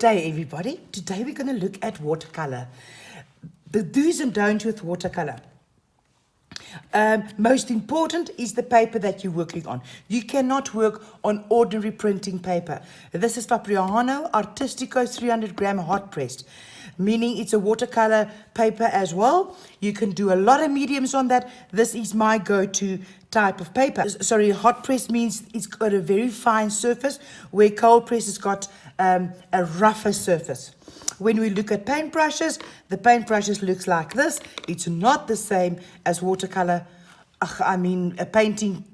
day, everybody. Today we're going to look at watercolor. The do's and don'ts with watercolor. Most important is the paper that you're working on. You cannot work on ordinary printing paper. This is Fabriano Artistico 300 gram hot pressed, meaning it's a watercolor paper as well. You can do a lot of mediums on that. This is my go-to type of paper. Sorry, hot press means it's got a very fine surface, where cold press has got a rougher surface. When we look at paintbrushes, the paintbrushes looks like this. It's not the same as watercolor. A painting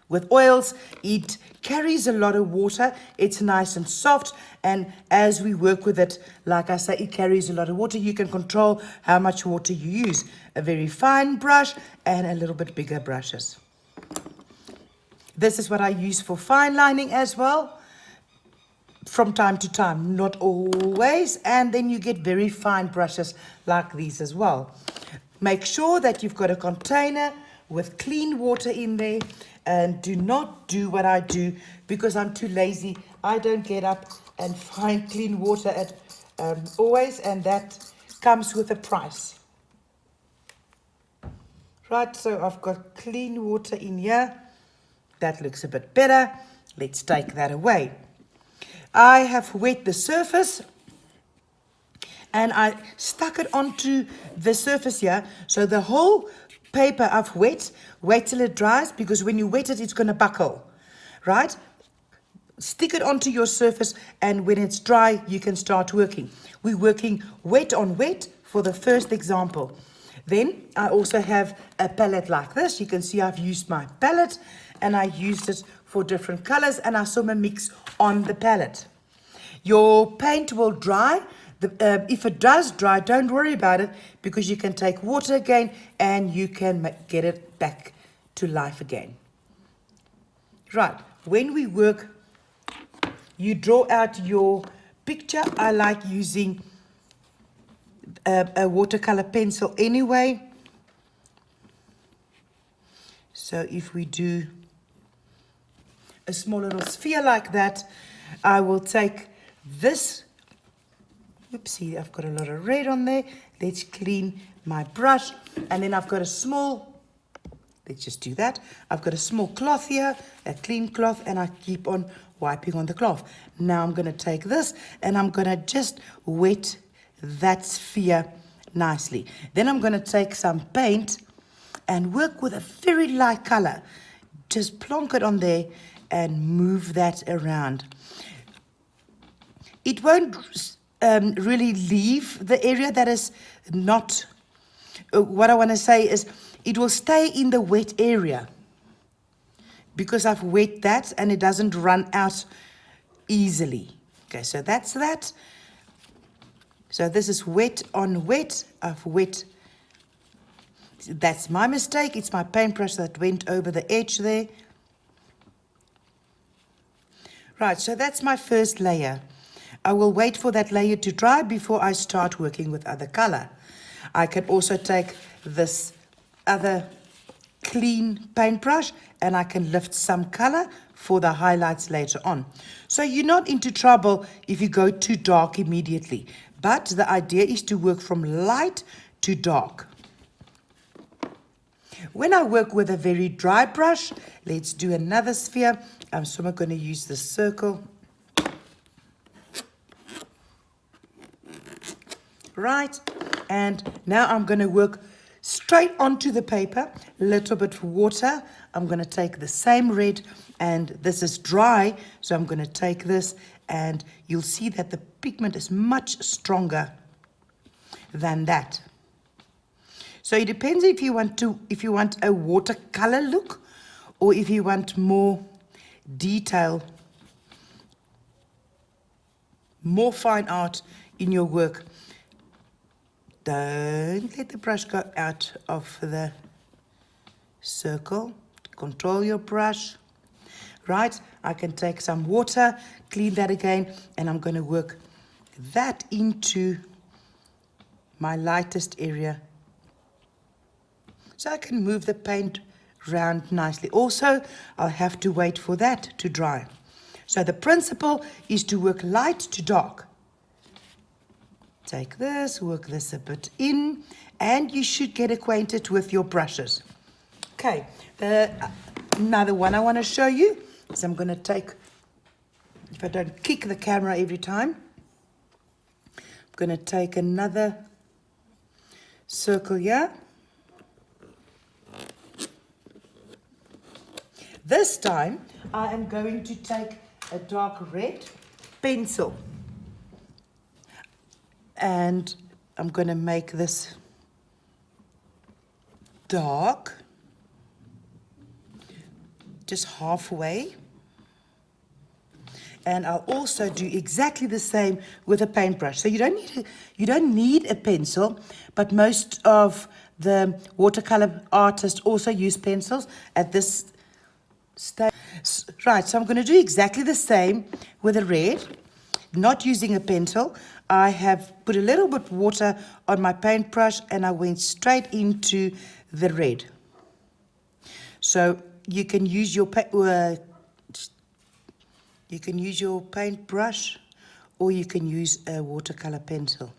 with oils. It carries a lot of water. It's nice and soft. And as we work with it, like I say, it carries a lot of water. You can control how much water you use. A very fine brush and a little bit bigger brushes. This is what I use for fine lining as well. From time to time, not always, and then you get very fine brushes like these as well. Make sure that you've got a container with clean water in there, and do not do what I do because I'm too lazy. I don't get up and find clean water at always, and that comes with a price. Right, so I've got clean water in here. That looks a bit better. Let's take that away. I have wet the surface and I stuck it onto the surface here. So the whole paper I've wet till it dries, because when you wet it, it's going to buckle, right? Stick it onto your surface, and when it's dry, you can start working. We're working wet on wet for the first example. Then I also have a palette like this. You can see I've used my palette and I used it for different colors, and I saw my mix on the palette. Your paint will dry. If it does dry, don't worry about it, because you can take water again and you can get it back to life again. Right, when we work, you draw out your picture. I like using a watercolor pencil anyway. So if we do a small little sphere like that, I will take this. Oopsie, I've got a lot of red on there. Let's clean my brush. And then I've got a small, let's just do that. I've got a small cloth here, a clean cloth, and I keep on wiping on the cloth. Now I'm going to take this and I'm going to just wet that sphere nicely. Then I'm going to take some paint and work with a very light color. Just plonk it on there and move that around. It won't really leave the area that is not, what I want to say is, it will stay in the wet area, because I've wet that and it doesn't run out easily. Okay, so that's that. So this is wet on wet. I've wet. That's my mistake. It's my paintbrush that went over the edge there. Right, so that's my first layer. I will wait for that layer to dry before I start working with other color. I can also take this other clean paintbrush and I can lift some color for the highlights later on. So you're not into trouble if you go too dark immediately, but the idea is to work from light to dark. When I work with a very dry brush, let's do another sphere. I'm going to use the circle. Right, and now I'm going to work straight onto the paper, a little bit of water. I'm going to take the same red, and this is dry, so I'm going to take this, and you'll see that the pigment is much stronger than that. So it depends if you want a watercolor look, or if you want more detail, more fine art in your work. Don't let the brush go out of the circle. Control your brush. Right, I can take some water, clean that again, and I'm going to work that into my lightest area, so I can move the paint around nicely. Also, I'll have to wait for that to dry. So the principle is to work light to dark. Take this, work this a bit in, and you should get acquainted with your brushes. Okay, another one I want to show you is I'm going to take, if I don't kick the camera every time, I'm going to take another circle here. This time, I am going to take a dark red pencil. And I'm going to make this dark, just halfway. And I'll also do exactly the same with a paintbrush. So you don't need a pencil, but most of the watercolor artists also use pencils at this stage. Right, so I'm going to do exactly the same with a red, not using a pencil. I have put a little bit of water on my paintbrush and I went straight into the red. So you can use your paintbrush or you can use a watercolor pencil.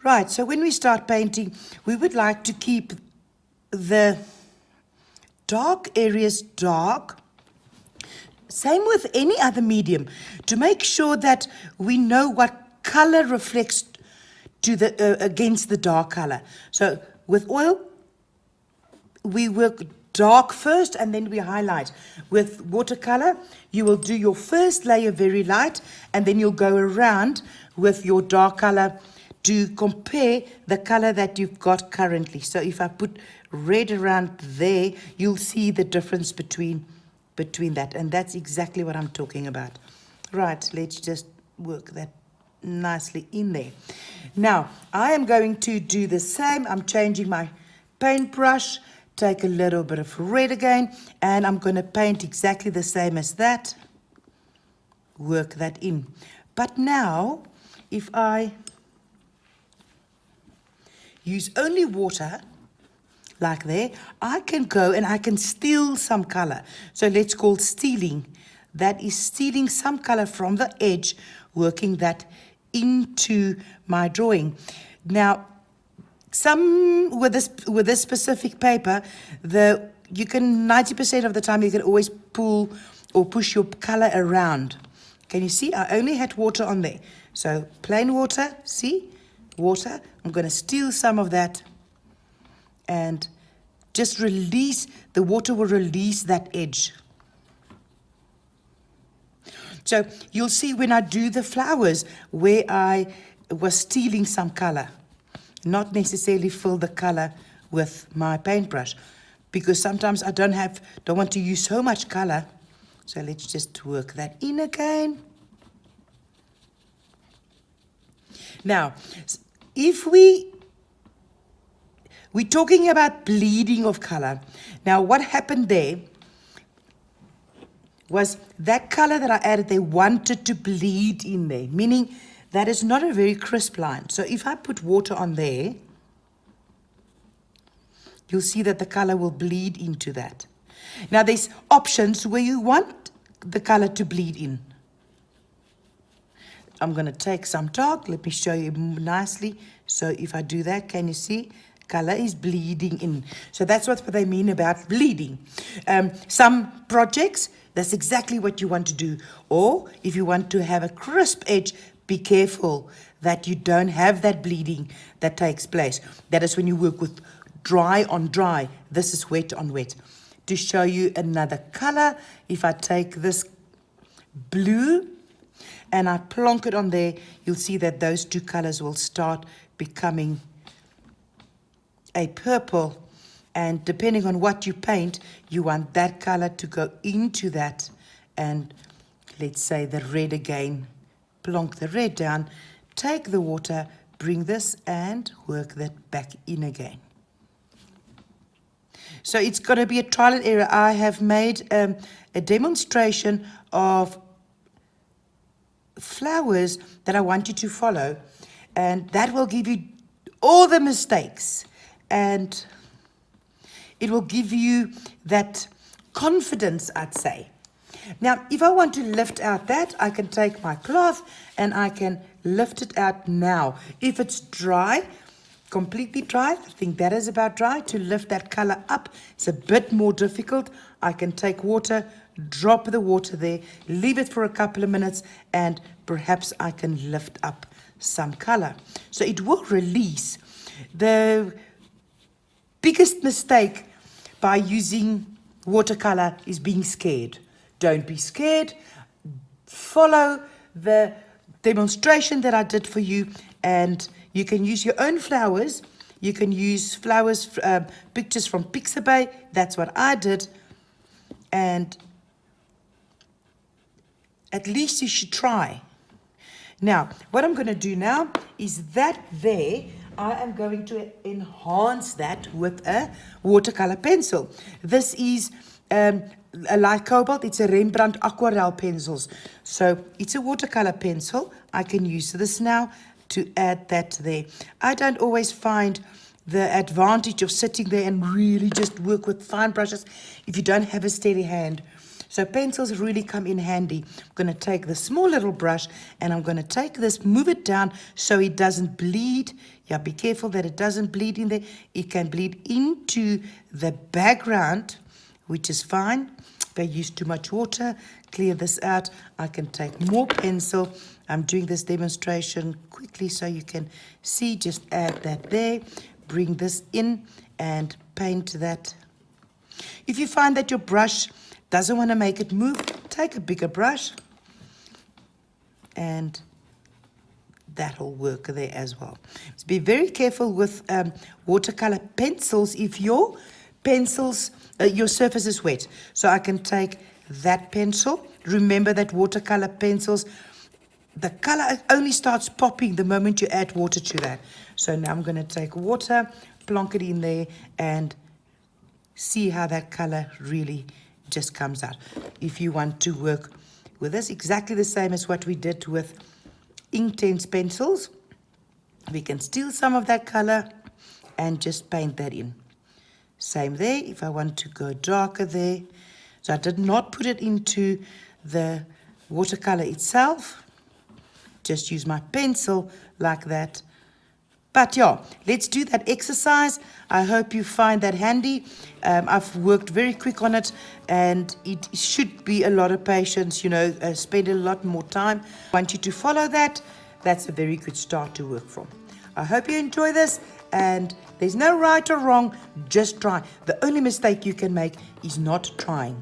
Right, so when we start painting, we would like to keep the dark areas dark. Same with any other medium, to make sure that we know what color reflects to the against the dark color. So with oil, we work dark first and then we highlight. With watercolor, you will do your first layer very light and then you'll go around with your dark color to compare the color that you've got currently. So if I put red around there, you'll see the difference between that, and that's exactly what I'm talking about. Right, let's just work that nicely in there. Now I am going to do the same. I'm changing my paintbrush, take a little bit of red again, and I'm going to paint exactly the same as that, work that in. But now if I use only water like there, I can go and I can steal some color. So let's call stealing. That is stealing some color from the edge, working that into my drawing. Now, with this specific paper, you can 90% of the time you can always pull or push your color around. Can you see? I only had water on there. So plain water, see? Water. I'm going to steal some of that and just release, the water will release that edge. So you'll see when I do the flowers where I was stealing some color, not necessarily fill the color with my paintbrush, because sometimes I don't want to use so much color. So let's just work that in again. Now, if we're talking about bleeding of color. Now, what happened there was that color that I added, they wanted to bleed in there, meaning that is not a very crisp line. So if I put water on there, you'll see that the color will bleed into that. Now, there's options where you want the color to bleed in. I'm going to take some dark. Let me show you nicely. So if I do that, can you see? Color is bleeding in. So that's what they mean about bleeding. Some projects, that's exactly what you want to do. Or if you want to have a crisp edge, be careful that you don't have that bleeding that takes place. That is when you work with dry on dry. This is wet on wet. To show you another color, if I take this blue and I plonk it on there, you'll see that those two colors will start becoming a purple, and depending on what you paint, you want that color to go into that. And let's say the red again, plonk the red down, take the water, bring this and work that back in again. So it's going to be a trial and error. I have made a demonstration of flowers that I want you to follow, and that will give you all the mistakes, and it will give you that confidence, I'd say. Now, if I want to lift out that, I can take my cloth and I can lift it out now. If it's dry, completely dry, I think that is about dry, to lift that color up, it's a bit more difficult. I can take water, drop the water there, leave it for a couple of minutes, and perhaps I can lift up some color. So it will release. The biggest mistake by using watercolor is being scared. Don't be scared. Follow the demonstration that I did for you, and you can use your own flowers. You can use flowers, pictures from Pixabay. That's what I did. And at least you should try. Now, what I'm going to do now is that there, I am going to enhance that with a watercolor pencil. This is a light cobalt. It's a Rembrandt aquarelle pencils. So it's a watercolor pencil. I can use this now to add that there. I don't always find the advantage of sitting there and really just work with fine brushes if you don't have a steady hand. So pencils really come in handy. I'm going to take the small little brush and I'm going to take this, move it down so it doesn't bleed. Yeah, be careful that it doesn't bleed in there. It can bleed into the background, which is fine. If I use too much water, clear this out. I can take more pencil. I'm doing this demonstration quickly so you can see. Just add that there. Bring this in and paint that. If you find that your brush doesn't want to make it move, take a bigger brush and that'll work there as well. So be very careful with watercolor pencils if your pencils, your surface is wet. So I can take that pencil. Remember that watercolor pencils, the color only starts popping the moment you add water to that. So now I'm going to take water, plonk it in there, and see how that color really just comes out. If you want to work with this, exactly the same as what we did with Inktense pencils, we can steal some of that color and just paint that in. Same there, if I want to go darker there. So I did not put it into the watercolor itself, just use my pencil like that. But yeah, let's do that exercise. I hope you find that handy. I've worked very quick on it, and it should be a lot of patience, you know, spend a lot more time. I want you to follow that. That's a very good start to work from. I hope you enjoy this, and there's no right or wrong, just try. The only mistake you can make is not trying.